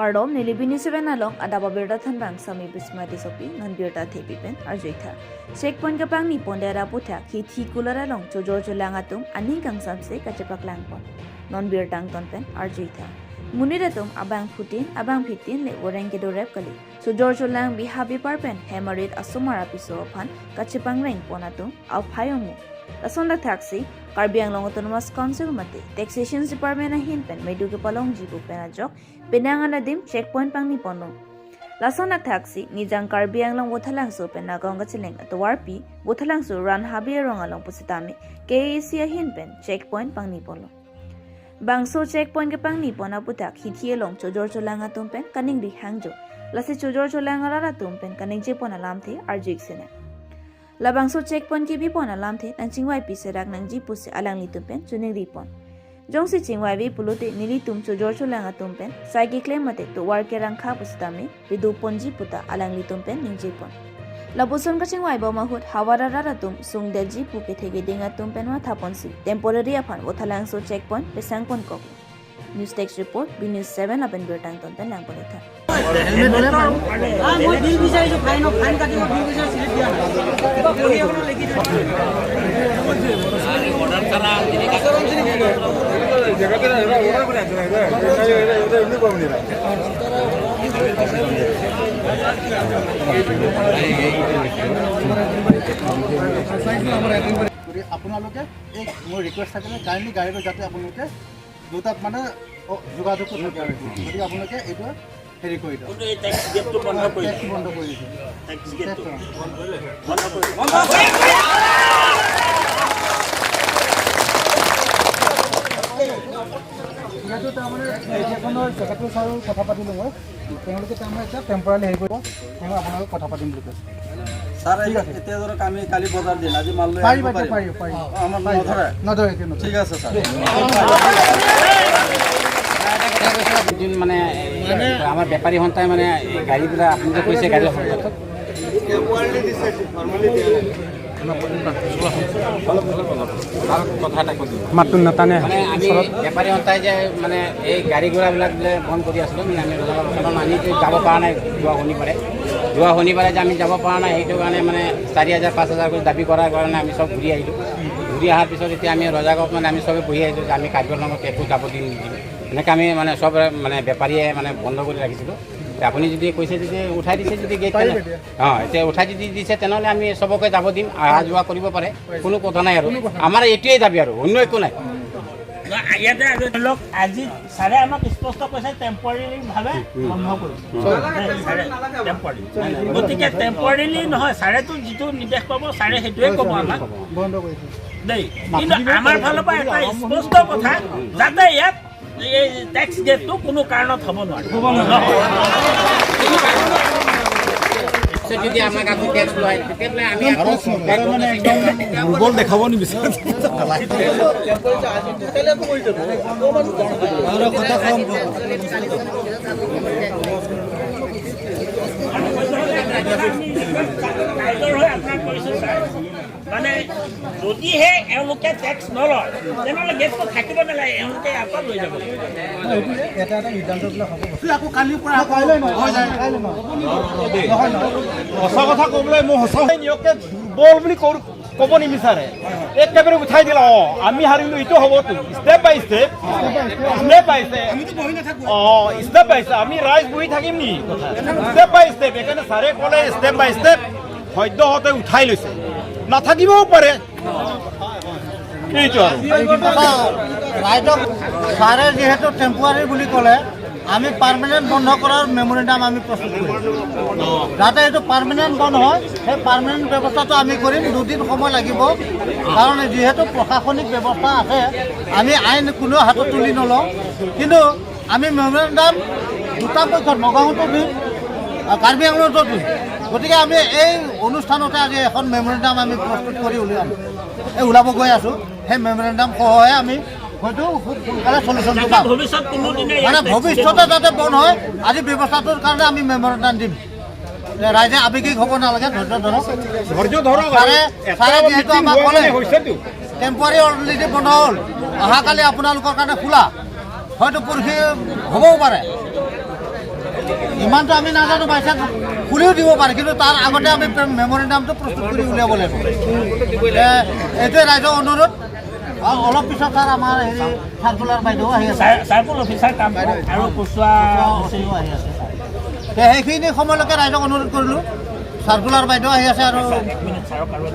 Ardom nilibini seven along adaba birda thanbang sami bismati sopi ngan birda thepipen arjoitha. Checkpoint kapang ni pondera putha ki thi kulara long chojor cholangatum aning kang samse kachapak langpon. Non birdang tonpen arjoitha. Muniratum abang putin abang fitin le oreng kedo rep kali. Chojor cholang bihabi parpen hemarit asumara piso phan kachapang reng ponatum au phayomu. Lasonda taxi Karbi Anglong Autonomous Council mate Taxation Department na hinpen may dugi palong jibu pena jok pinangan na dim checkpoint pang nipono. Lasonda taxi nijang Karbi Anglong Buthalang so pena gong gachiling at warpi Buthalang so ran habi rong along pusitami KAC hinpen checkpoint pang nipono. Bangso checkpoint ke pang nipona putak hithi long chojor cholang atumpen kaning di hangjo. Lasi chojor cholang arara tumpen kaning jepona lamthi arjik sene. Labangso checkpoint ki bipon alam the nang chingwai piserak nang jipu se alang litumpen chuning ripon. Jong si chingwai vi pulute nilitum chojor cholanga tumpen saiki claim mate to war ke rang kha pustami bidu ponji puta alang litumpen ning jipon. Labuson ka chingwai ba mahut hawara raratum sung delji pu ke thege dinga tumpen wa thapon si temporary afan othalang so checkpoint pesang pon ko. News Text Report B News 7 apen bertang tonton lang polita. Helmet बोले हां वो bill बिचारे जो fine का जो bill बिचारे select दिया तो बोली अपना लेके ऑर्डर करा जगह पे ऑर्डर করে আছে এটা এমনি কম দিরা আপোনালোকে এই মোৰ ৰিকুৱেষ্ট থাকে কাইন্ডলি গাড়ীটো যাতে আপোনালোকে দুটাত মানে যোগাযোগ কৰি থাকে গতিকে আপোনালোকে এইটো হেৰি কৰি দিয়ক এই ট্যাক্স গেটটো বন্ধ কৰি দিছে ট্যাক্স গেটটো বন্ধ কৰিলে ইয়াতো তাৰমানে এখনৰ জেগাটো চাও কথা পাতিলো মই তেওঁলোকে তাৰমানে এটা টেম্পৰাৰি হেৰি কৰিব মই আপোনালোকক কথা পাতিম বুলি কৈছে স্যাৰ এতিয়া ধৰক আমি কালি বজাৰ দিন আজি মাল লৈ আহিব পাৰিম আমাৰ নধৰে ঠিক আছে স্যাৰ দিন মানে আমাৰ বেপাৰী হন্তাই মানে গাড়ীবিলা আপুনি যে কৈছে গাড়ী কোৱালিটি দিছে নৰমালি মাতুন নাটানে মানে আমি বেপাৰী হন্তাই যে মানে এই গাড়ী ঘোড়াবিলাক বন্ধ কৰি আছিলোঁ মানে আমি কাৰণ আমি যাব পৰা নাই যোৱা শনিবাৰে যে আমি যাব পৰা নাই সেইটো কাৰণে মানে 4000 5000 কৰি দাবী কৰাৰ কাৰণে আমি সব ঘূৰি আহিলোঁ ঘূৰি অহাৰ পিছত এতিয়া আমি ৰজাগত মানে আমি সবে বহি আহিছোঁ যে আমি কাৰ্যক্ৰমত একো যাব দিম এনেকৈ আমি মানে সব মানে বেপাৰীয়ে মানে বন্ধ কৰি ৰাখিছিলোঁ আপুনি যদি কৈছে যদি উঠাই দিছে যদি গেট এতিয়া উঠাই যদি দিছে তেনেহ'লে আমি সবকে যাব দিম অহা যোৱা কৰিব পাৰে কোনো কথা নাই আৰু আমাৰ এইটোৱে দাবী আৰু অন্য একো নাই ইয়াতে আজি ছাৰে আমাক স্পষ্ট কৈছে টেম্পৰাৰীভাৱে বন্ধ কৰিব গতিকে টেম্পৰাৰীলি নহয় ছাৰেতো যিটো নিৰ্দেশ পাব ছাৰে সেইটোৱে ক'ব আমাক বন্ধ কৰিছে দেই কিন্তু আমাৰ ফালৰ পৰা এটা স্পষ্ট কথা যাতে ইয়াত এই ট্যাক্স গেটটো কোনো কাৰণত হ'ব নোৱাৰে যদি আমাক আকৌ ট্যাক্স লয় তেতিয়াহ'লে আমি মানে একদম দুৰ্বল দেখাব নিবিচাৰোঁ মানে যদিহে এওঁলোকে টেক্স নলয় তেনেহ'লে গেটটো থাকিব নালাগে এওঁলোকে আকৌ লৈ যাব এটা সিদ্ধান্ত হ'ব আকৌ কালিৰ পৰা সঁচা কথা ক'বলৈ মই সঁচা নিয়োগকে দুৰ্বল বুলি ক'ব নিবিচাৰে একেবাৰে উঠাই দিলা আমি হাৰিলোঁ এইটো হ'বতো ষ্টেপ বাই ষ্টেপ ষ্টেপ বাই আমি ৰাইজ বহি থাকিম নি ষ্টেপ বাই ষ্টেপ সেইকাৰণে ছাৰে ক'লে ষ্টেপ বাই ষ্টেপ সদ্যহতে উঠাই লৈছে নাথাকিবও পাৰে এইটো ৰাইজক ছাৰে যিহেতু টেম্পৰাৰী বুলি ক'লে আমি পাৰ্মানেণ্ট বন্ধ কৰাৰ মেমৰেণ্ডাম আমি প্ৰস্তুত কৰিম যাতে এইটো পাৰ্মানেণ্ট বন্ধ হয় সেই পাৰ্মানেণ্ট ব্যৱস্থাটো আমি কৰিম দুদিন সময় লাগিব কাৰণ যিহেতু প্ৰশাসনিক ব্যৱস্থা আছে আমি আইন কোনো হাতত তুলি নলওঁ কিন্তু আমি মেমৰেণ্ডাম দুটা পক্ষত নগাঁৱতো দিম কাৰ্বি আংলঙতো দিম গতিকে আমি এই অনুষ্ঠানতে আজি এখন মেমৰেণ্ডাম আমি প্ৰস্তুত কৰি ওলাব গৈ আছোঁ সেই মেমৰেণ্ডাম সহায়ে আমি হয়তো খুব সোনকালে চলিউশ্যনটো পাম মানে ভৱিষ্যতে যাতে বন্ধ হয় আজি ব্যৱস্থাটোৰ কাৰণে আমি মেমৰেণ্ডাম দিম ৰাইজে আৱেগিক হ'ব নালাগে ধৈৰ্য ধৰক ছাৰে যিহেতু আমাক ক'লে টেম্পৰাৰী অলৰেডি বন্ধ হ'ল অহাকালি আপোনালোকৰ কাৰণে খোলা হয়তো পৰহি হ'বও পাৰে ইমানটো আমি নাজানো বাইচান্স খুলিও দিব পাৰে কিন্তু তাৰ আগতে আমি মেমৰেণ্ডামটো প্ৰস্তুত কৰি উলিয়াব লাগিব এইটোৱে ৰাইজক অনুৰোধ অলপ পিছত ছাৰ আমাৰ হেৰি চাৰ্কুলাৰ বাইদেউ আহি আছে চাৰ্কুল অফিচাৰ কাম আৰু কুচুৱা আহি আছে সেইখিনি সময়লৈকে ৰাইজক অনুৰোধ কৰিলোঁ চাৰ্কুলাৰ বাইদেউ আহি আছে আৰু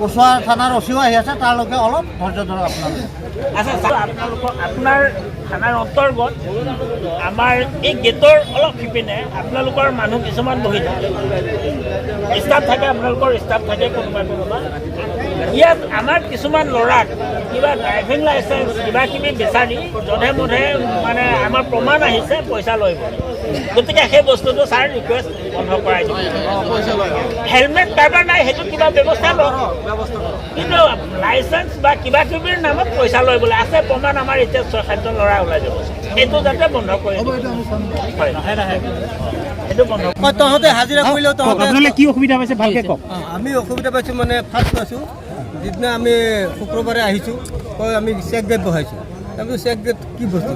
কুচুৱা থানাৰ অচিও আহি আছে তাৰলৈকে অলপ ধৈৰ্য ধৰক আপোনালোকে আচ্ছা আপোনাৰ থানাৰ অন্তৰ্গত আমাৰ এই গেটৰ অলপ সিপিনে আপোনালোকৰ মানুহ কিছুমান বহি থাকে ষ্টাফ থাকে আপোনালোকৰ ষ্টাফ থাকে কোনোবা ইয়াত আমাৰ কিছুমান ল'ৰাক কিবা ড্ৰাইভিং লাইচেঞ্চ কিবা কিবি বিচাৰি জধে মধে মানে আমাৰ প্ৰমাণ আহিছে পইচা লৈ গতিকে সেই বস্তুটো ছাৰ ৰিকুৱেষ্ট বন্ধ কৰাই দিব হেলমেট কাৰোবাৰ নাই সেইটো কিবা ব্যৱস্থা লওক কিন্তু লাইচেঞ্চ বা কিবা কিবিৰ নামত পইচা লৈ বোলে আছে প্ৰমাণ আমাৰ এতিয়া 6-7জন ল'ৰা ওলাই যাব সেইটো যাতে বন্ধ কৰি হয় সেইটো বন্ধ তহঁতে হাজিৰা কৰিলেও আপোনালোকে কি অসুবিধা পাইছে ভালকৈ কওক আমি অসুবিধা পাইছোঁ মানে ফাৰ্ষ্ট পাইছোঁ যিদিনা আমি শুক্ৰবাৰে আহিছোঁ কয় আমি চেক গেট বহাইছোঁ তাৰপিছত চেক গেট কি বস্তু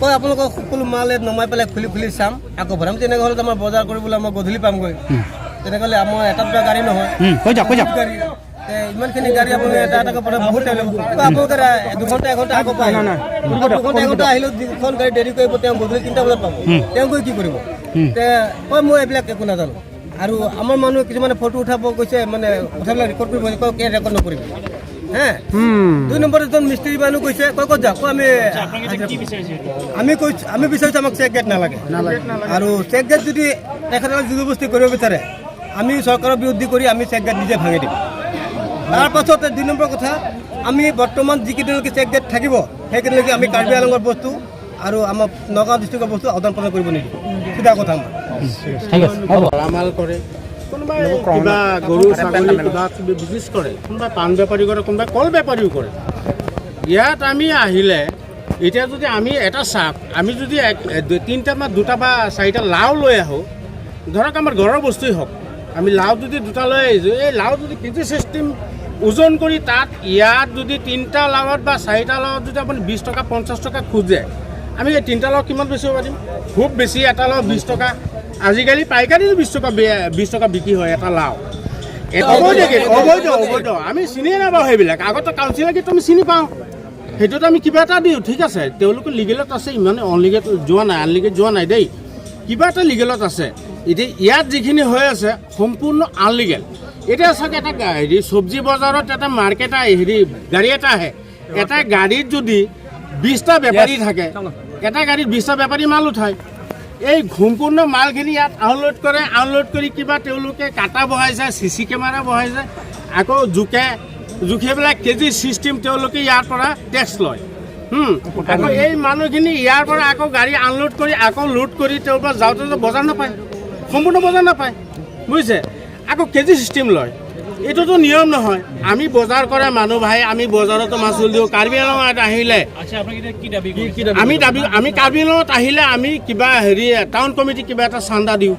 কয় আপোনালোকক সকলো মাল ইয়াত নমাই পেলাই খুলি চাম আকৌ ভৰাম তেনেকৈ হ'লে আমাৰ বজাৰ কৰিবলৈ আমাৰ গধূলি পামগৈ তেনেকৈ হ'লে আমাৰ এটা দুটা গাড়ী নহয় গাড়ী ইমানখিনি গাড়ী আপোনালোকে এটা এটাকৈ পঠাই বহুত টাইম লাগিব আপোনালোকে 2 ঘণ্টা 1 ঘণ্টা আগৰ পৰা আহিলে 2 ঘণ্টা 1 ঘণ্টা আহিলেও যিখন গাড়ী দেৰি কৰিব তেওঁ গধূলি 3টা বজাত পাব তেওঁ গৈ কি কৰিব কয় মই এইবিলাক একো নাজানো আৰু আমাৰ মানুহে কিছুমানে ফটো উঠাব কৈছে মানে কথাবিলাক ৰেকৰ্ড কৰিব কয় কিয় ৰেকৰ্ড নকৰিব হে 2 নম্বৰ এজন মিস্ত্ৰী মানুহ কৈছে কয় ক'ত যাওক আমি বিচাৰিছোঁ আমাক চেক গেট নালাগে আৰু চেক গেট যদি তেখেতসকলে জবৰদস্তি কৰিব বিচাৰে আমি চৰকাৰৰ বিৰোধী কৰি আমি চেক গেট নিজে ভাঙি দিম তাৰ পাছত 2 নম্বৰ কথা আমি বৰ্তমান যিকেইদিনলৈকে চেক গেট থাকিব সেইকেইদিনলৈকে আমি কাৰ্বি আংলঙৰ বস্তু আৰু আমাৰ নগাঁও ডিষ্ট্ৰিক্টৰ বস্তু আদান প্ৰদান কৰিব নিদিওঁ চিধা কথা মাল কৰে কোনোবাই কিবা গৰু ছাগলী কিবা কিবি বিজনেছ কৰে কোনোবাই পাণ বেপাৰী কৰে কোনোবাই কল বেপাৰীও কৰে ইয়াত আমি আহিলে এতিয়া যদি আমি এটা চাক আমি যদি 3টা বা 2টা বা 4টা লাও লৈ আহোঁ ধৰক আমাৰ ঘৰৰ বস্তুৱেই হওক আমি লাও যদি 2টা লৈ আহিছোঁ এই লাও যদি কেজি চিষ্টেম ওজন কৰি তাত ইয়াত যদি 3টা লাওত বা 4টা লাওত যদি আপুনি 20 টকা 50 টকা খোজে আমি এই 3টা লাও কিমান বেচিব পাৰিম খুব বেছি এটা লাও 20 টকা আজিকালি পাইকাৰীও 20 টকা বিক্ৰী হয় এটা লাও অবৈধ আমি চিনিয়ে নাপাওঁ সেইবিলাক আগতে কাউন্সিলৰ গেটটো আমি চিনি পাওঁ সেইটোত আমি কিবা এটা দিওঁ ঠিক আছে তেওঁলোকে লিগেলত আছে ইমানে অনলিগেল যোৱা নাই আনলিগেল যোৱা নাই দেই কিবা এটা লিগেলত আছে এতিয়া ইয়াত যিখিনি হৈ আছে সম্পূৰ্ণ আনলিগেল এতিয়া চাওক এটা হেৰি চব্জি বজাৰত এটা মাৰ্কেট হেৰি গাড়ী এটা আহে এটা গাড়ীত যদি 20টা বেপাৰী থাকে এটা গাড়ীত 20টা বেপাৰী মাল উঠায় এই সম্পূৰ্ণ মালখিনি ইয়াত আনলোড কৰি কিবা তেওঁলোকে কাটা বহাইছে CC কেমেৰা বহাইছে আকৌ জোখে পেলাই কেজি চিষ্টেম তেওঁলোকে ইয়াৰ পৰা টেক্স লয় আকৌ এই মানুহখিনি ইয়াৰ পৰা আকৌ গাড়ী আনলোড কৰি আকৌ লোড কৰি তেওঁৰ পৰা যাওঁতে বজাৰ নাপায় সম্পূৰ্ণ বজাৰ নাপায় বুজিছে আকৌ কেজি চিষ্টেম লয় এইটোতো নিয়ম নহয় আমি বজাৰ কৰা মানুহ ভাই আমি বজাৰতো মাচুল দিওঁ কাৰ্বি আংলঙত আহিলে আমি কাৰ্বি আংলঙত আহিলে আমি কিবা হেৰি টাউন কমিটি কিবা এটা চান্দা দিওঁ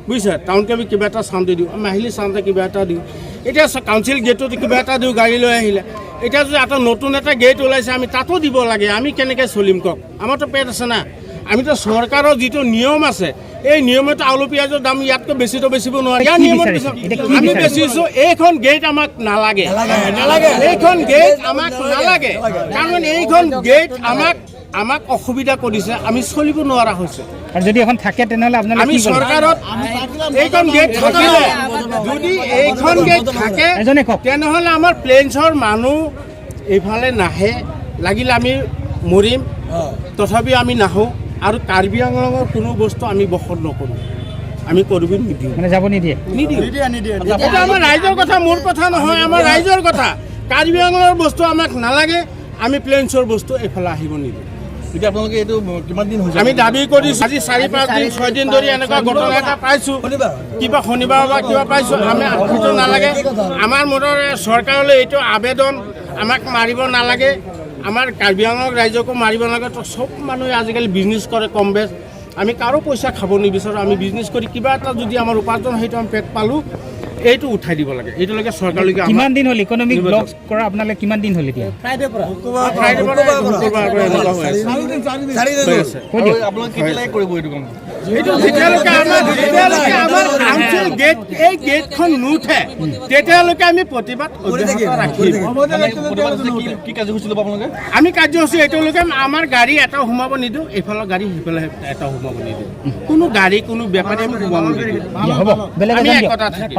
বুজিছে টাউন কমিটি কিবা এটা চান্দা দিওঁ আমি আহিলে চান্দা কিবা এটা দিওঁ এতিয়া কাউন্সিল গেটত কিবা এটা দিওঁ গাড়ী লৈ আহিলে এতিয়া যদি এটা নতুন এটা গেট ওলাইছে আমি তাতো দিব লাগে আমি কেনেকৈ চলিম কওক আমাৰতো পেট আছে না আমিতো চৰকাৰৰ যিটো নিয়ম আছে এই নিয়মত আলু পিঁয়াজৰ দাম ইয়াতকৈ বেছিতো বেচিব নোৱাৰি ইয়াৰ নিয়মত আমি বেচিছোঁ এইখন গেট আমাক নালাগে এইখন গেট আমাক নালাগে কাৰণ এইখন গেট আমাক অসুবিধা কৰিছে আমি চলিব নোৱাৰা হৈছে আৰু যদি এখন থাকে তেনেহ'লে আপোনালোকে আমি চৰকাৰত এইখন গেট থাকিলে যদি এইখন গেট থাকে তেনেহ'লে আমাৰ প্লেইনছৰ মানুহ এইফালে নাহে লাগিলে আমি মৰিম তথাপি আমি নাহোঁ আৰু কাৰ্বি আংলঙৰ কোনো বস্তু আমি বহন নকৰোঁ আমি কৰিব নিদিওঁ মানে যাব নিদিয়ে এটা আমাৰ ৰাইজৰ কথা মোৰ কথা নহয় আমাৰ ৰাইজৰ কথা কাৰ্বি আংলঙৰ বস্তু আমাক নালাগে আমি প্লেইনছৰ বস্তু এইফালে আহিব নিদিওঁ এতিয়া আপোনালোকে এইটো কিমান দিন হৈছে আমি দাবী কৰিছোঁ আজি 4-5 দিন 6 দিন ধৰি এনেকুৱা ঘটনা এটা পাইছোঁ কিবা শনিবাৰ বা কিবা পাইছোঁ আমি সেইটো নালাগে আমাৰ মনৰ চৰকাৰলৈ এইটো আবেদন আমাক মাৰিব নালাগে আমাৰ কাৰ্বি আংলং ৰাইজকো মাৰিব নালাগে তো চব মানুহে আজিকালি বিজনেছ কৰে কম বেছ আমি কাৰো পইচা খাব নিবিচাৰোঁ আমি বিজনেছ কৰি কিবা এটা যদি আমাৰ উপাৰ্জন সেইটো আমি পেট পালোঁ এইটো উঠাই দিব লাগে এইটোলৈকে চৰকাৰলৈকে কিমান দিন হ'ল ইকনমিক ব্লক কৰা আপোনালোকে কিমান দিন হ'ল এতিয়া ফ্ৰাইডে পৰা আপোনালোকে কেতিয়ালৈকে কৰিব এইটো কাম সেইটো যেতিয়ালৈকে আমাৰ কাউন্সিল গেট এই গেটখন নুঠে তেতিয়ালৈকে আমি প্ৰতিবাদ অব্যাহত ৰাখিম। আমি কাৰ্যসূচী এইটোলৈকে আমাৰ গাড়ী এটা সোমাব নিদিওঁ, এইফালৰ গাড়ী সেইফালে এটা সোমাব নিদিওঁ, কোনো গাড়ী কোনো বেপাৰী আমি সোমাব নিদিওঁ। আমি একতা থাকিম।